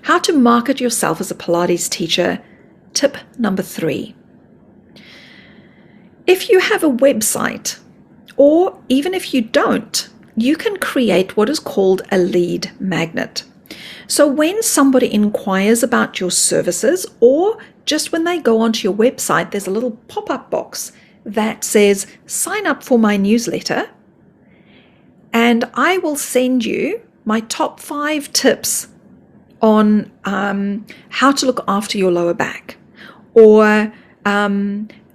How to market yourself as a Pilates teacher. Tip number 3. If you have a website, or even if you don't, you can create what is called a lead magnet. So when somebody inquires about your services, or just when they go onto your website, there's a little pop-up box that says, sign up for my newsletter, and I will send you my top 5 tips on how to look after your lower back, or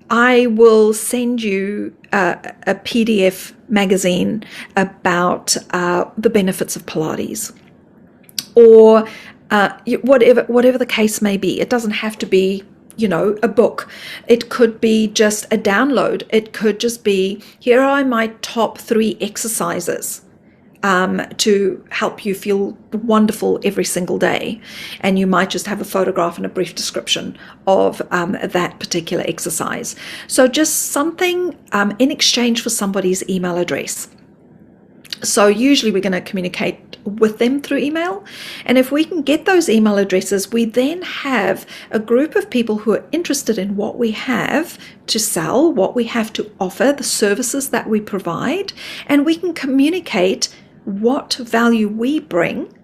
I will send you a PDF magazine about the benefits of Pilates, or whatever the case may be. It doesn't have to be, a book. It could be just a download. It could just be, here are my top 3 exercises to help you feel wonderful every single day. And you might just have a photograph and a brief description of that particular exercise. So just something in exchange for somebody's email address. So usually we're going to communicate with them through email. And if we can get those email addresses, we then have a group of people who are interested in what we have to sell, what we have to offer, the services that we provide, and we can communicate what value we bring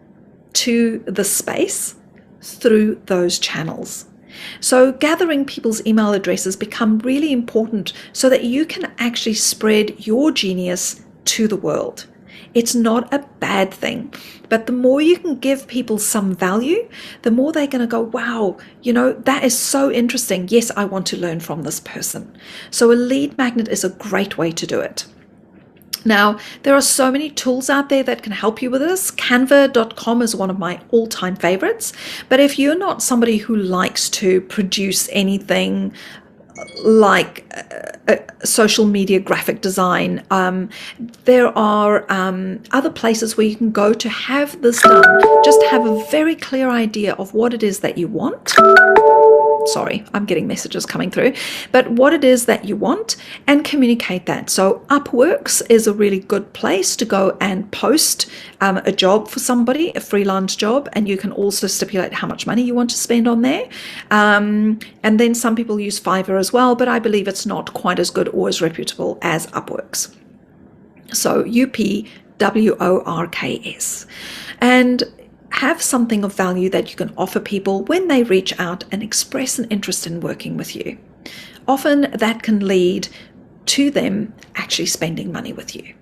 to the space through those channels. So gathering people's email addresses become really important so that you can actually spread your genius to the world. It's not a bad thing, but the more you can give people some value, the more they're going to go, wow, that is so interesting. Yes, I want to learn from this person. So a lead magnet is a great way to do it. Now, there are so many tools out there that can help you with this. Canva.com is one of my all-time favorites. But if you're not somebody who likes to produce anything like social media graphic design, there are other places where you can go to have this done. Just have a very clear idea of what it is that you want. Sorry, I'm getting messages coming through, but what it is that you want, and communicate that. So Upworks is a really good place to go and post a job for somebody, a freelance job, and you can also stipulate how much money you want to spend on there. And then some people use Fiverr as well, but I believe it's not quite as good or as reputable as Upworks. So UPWORKS. And have something of value that you can offer people when they reach out and express an interest in working with you. Often that can lead to them actually spending money with you.